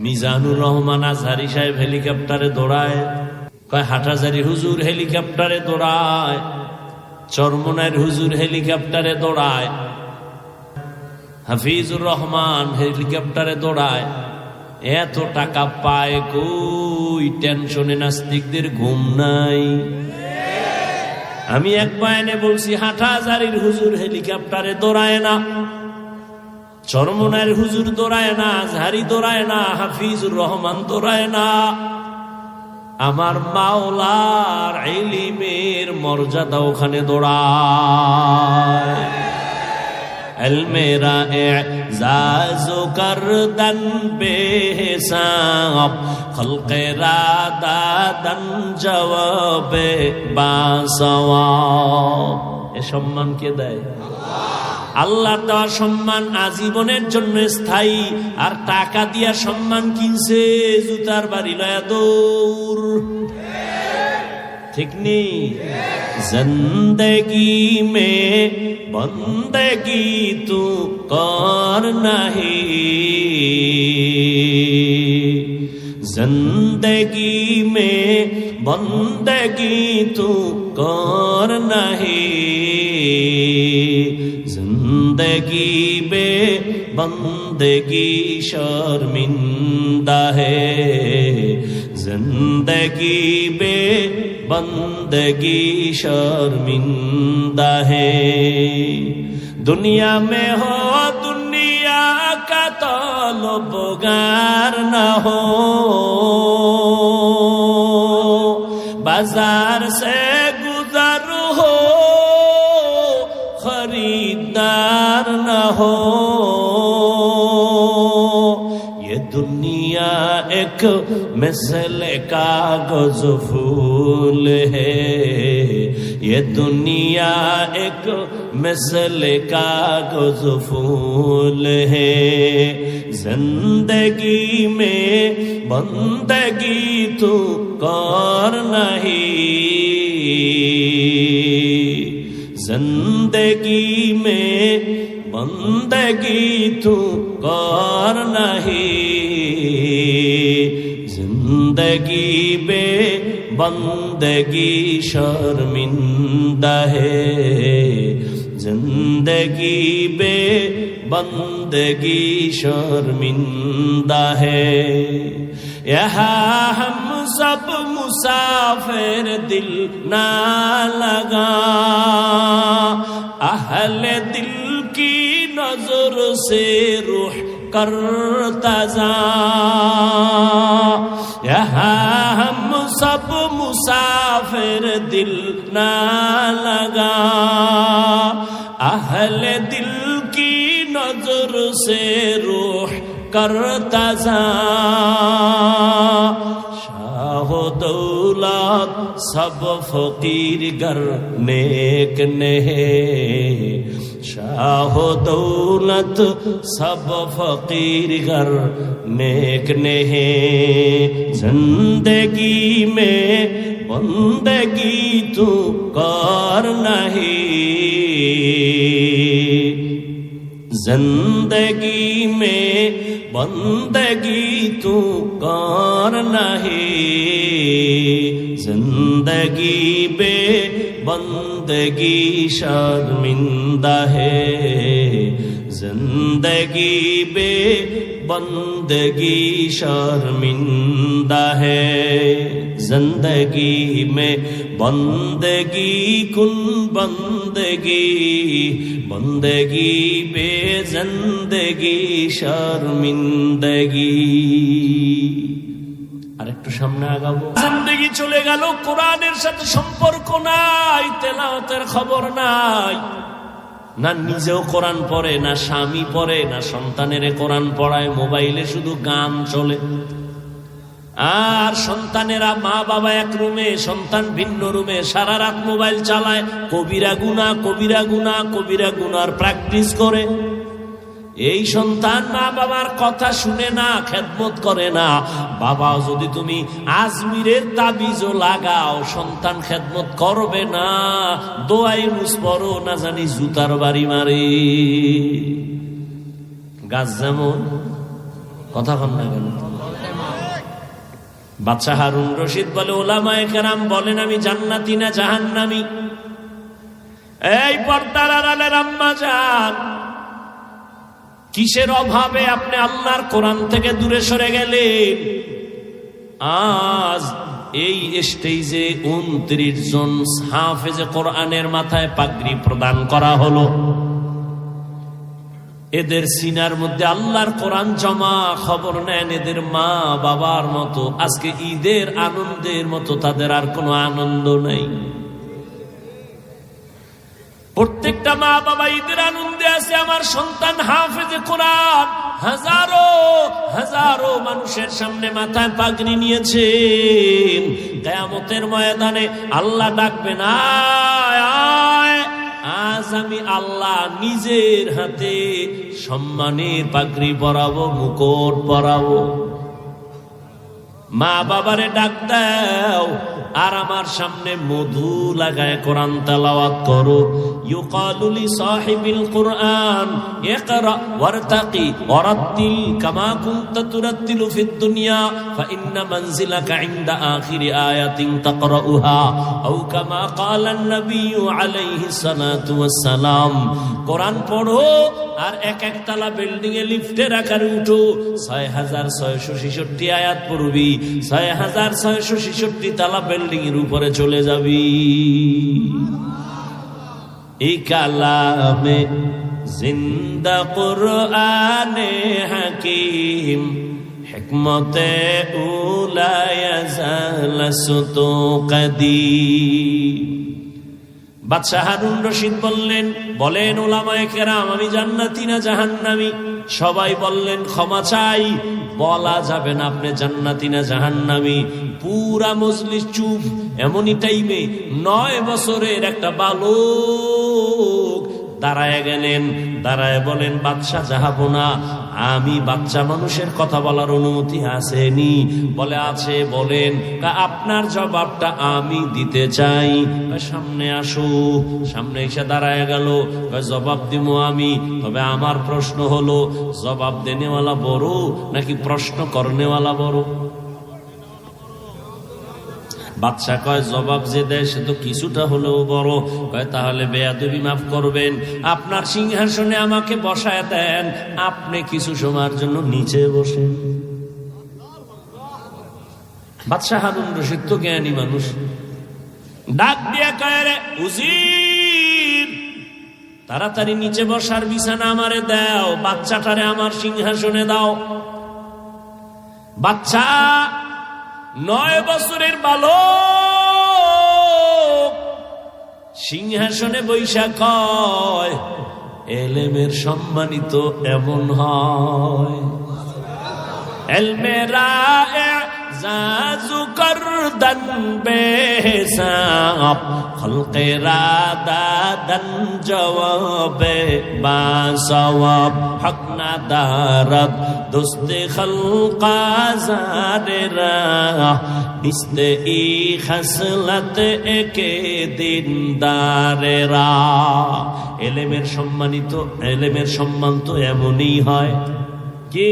মিজানুর রহমান আজহারি সাহেব হেলিকপ্টারে দৌড়ায়, কয় হাটহাজারী হুজুর হেলিকপ্টারে দৌড়ায়, চরমনাইর হুজুর হেলিকপ্টারে দৌড়ায়, হাফিজুর রহমান হেলিকপ্টারে দৌড়ায়। এত টাকা পায় কই? টেনশনে নাস্তিকদের ঘুম নাই। আমি এক বয়ানে বলছি হাটহাজারীর হুজুর হেলিকপ্টারে দৌড়ায় না, চরমনাইর হুজুর দৌড়ায় না, আজহারি দৌড়ায় না, হাফিজুর রহমান দৌড়ায় না। আমার মাওলার ইলমের মর্যাদা ওখানে দৌড়ায়। মেরা এজাজো করদন বেহিসাব, খলকেরা দাদন জবাবে বাসওয়াব। এ সম্মান কে দেয়? আল্লাহর দেওয়া সম্মান আজীবনের জন্য স্থায়ী। আর টাকা দিয়া সম্মান কিনছে, জুতার বাড়ি লয়া দৌড়। ঠিক নেই? জিন্দগি মে বন্দগি তু কর নাহি, জিন্দগি মে বন্দগি তু কর নাহি, জিন্দগি বে বন্দগি শর্মিন্দা হে, জিন্দগি বে बंदगी शर्मिंदा है। दुनिया में हो दुनिया का तलबगार न हो, बाजार से गुजर हो खरीदार न हो। ये दुनिया एक मिसल कागज फूल है, ये दुनिया एक मिसल कागज फूल है। जिंदगी में बंदगी तू कर नहीं, जिंदगी में बंदगी तू कर नहीं, जिंदगी बे बंदगी शर्मिंदा है, जिंदगी बे बंदगी शर्मिंदा है। यहाँ हम सब मुसाफिर दिल ना लगा, अहले दिल की नजर से रूह करता जा। यहाँ हम सब मुसाफिर दिल ना लगा, अहले दिल की नजर से रूह करता जा। शाहो दौलत सब फकीर गर नेक ने, शाहो दौलत सब फकीर गर नेक ने। जिंदगी में बंदगी तू कर नहीं, जिंदगी में बंदगी तू कर नहीं, जिंदगी बे बंदगी शर्मिंदा है, जिंदगी बे बंदगी शर्मिंदा है। जिंदगी में बंदगी कुन बंदगी, बंदगी बे जिंदगी शर्मिंदगी। আর একটু সামনে আগাবো। জিন্দেগি চলে গেল, কোরআনের সাথে সম্পর্ক নাই, তেলাওয়াতের খবর নাই, না নিজেও কোরআন পড়ে, না স্বামী পড়ে, না সন্তানের কোরআন পড়ায়। মোবাইলে শুধু গান চলে। আর সন্তানেরা, মা বাবা এক রুমে, সন্তান ভিন্ন রুমে, সারা রাত মোবাইল চালায়। কবিরা গুনাহ, কবিরা গুনাহ, কবিরা গুনার প্র্যাকটিস করে। এই সন্তান মা বাবার কথা শুনে না, খেদমত করে না। বাবা যদি তুমি আজমিরের তাবিজও লাগাও, সন্তান খেদমত করবে না। দোয়াই মুস পড়ো, না জানি জুতার বাড়ি মারে। গাছ যেমন, কথা কন না কেন? বাদশা হারুন রশিদ বলে, ওলামায়ে কেরাম বলেন আমি জান্নাতি না জাহান্নামী? এই পর্দার আড়ালের আম্মা জান, কিসের অভাবে আপনি আল্লাহর কোরআন থেকে দূরে সরে গেলেন? আজ এই স্টেজে 29 জন হাফেজে কোরআনের মাথায় পাগড়ি প্রদান করা হলো। এদের সিনার মধ্যে আল্লাহর কোরআন জমা। খবর নেন, এদের মা বাবার মতো আজকে ঈদের আনন্দের মতো তাদের আর কোনো আনন্দ নেই। প্রত্যেকটা মা বাবা ঈদের আনন্দে আছে, আমার সন্তান হাফেজে কোরআন। হাজারো হাজারো মানুষের সামনে মাথায় পাগড়ি নিয়েছেন। কিয়ামতের ময়দানে আল্লাহ ডাকবেন, আয় আয়, আজ আমি আল্লাহ নিজের হাতে সম্মানের পাগড়ি পরাবো, মুকুট পরাবো। মা বাবারে ডাক দাও, আর আমার সামনে মধু লাগায় কোরআন তেলাওয়াত করো। ইউকালু লি সাহিবিল কুরআন ইকরা ওয়ারতাকি ওয়ারাত্তিল কামা কুনতা তুরাত্তিলু ফিদ দুনিয়া ফা ইন্না মানজিলাকা ইনদা আখিরি আয়াতিন তাকরাউহা আও কামা ক্বালা আন-নাবিয়্যু আলাইহিস সালাতু ওয়াস সালাম। কোরআন পড়ো আর এক একতলা বিল্ডিং এ লিফটের আকারে উঠো। 6666 আয়াত পড়বি, 6666 তলা বিল্ডিং এর উপরে চলে যাবি। এই কালামে জিন্দা কুরআনে হাকিম হিকমতে উলা ইয়াজালাসতু কাদিম। বাদশা হারুন রশিদ বললেন, বলেন ওলামায়ে কেরাম আমি জান্নাতি না জাহান্নামী? সবাই বললেন ক্ষমা চাই, বলা যাবে না আপনি জান্নাতি না জাহান্নামী। পুরা মজলিস চুপ। এমনই টাইমে 9 বছরের একটা বালক দাঁড়ায় গেলেন, দাঁড়ায় বলেন, বাদশা যাহাবো না, আমি বাচ্চা মানুষের কথা বলার অনুমতি আসেনি? বলে আছে। বলেন, আপনার জবাবটা আমি দিতে চাই। সামনে আসো। সামনে এসে দাঁড়ায় গেল। জবাব দিব আমি, তবে আমার প্রশ্ন হলো জবাব দেনেওয়ালা বড় নাকি প্রশ্ন করনেওয়ালা বড়? বাদশা কয়, জবাব যে দেয় সে তো কিছুটা হলেও বড়। কয়, তাহলে বেয়াদবি মাফ করবেন, আপনার সিংহাসনে আমাকে বসায় দেন, আপনি কিছু সময়ের জন্য নিচে বসেন। বাদশা হারুন রশিদ তো জ্ঞানী মানুষ, ডাক দিয়ে কয়, রে উজির, তাড়াতাড়ি নিচে বসার বিছানা আমারে দাও, বাচ্চাটারে আমার সিংহাসনে দাও। বাচ্চা 9 বছরের বালক সিংহাসনে বৈশা কয়, এলেমের সম্মানিত এমন হয়। এলমেরা জাজু করদন বেহিসাব খলকেরা দাদন জওয়াবে বাসওয়াব হক না দারদ দোস্তে খলকা জারেরা ইস্তে ই খসলত একে দিনদারেরা। এলেমের সম্মানিত, এলেমের সম্মান তো এমনই হয়। কি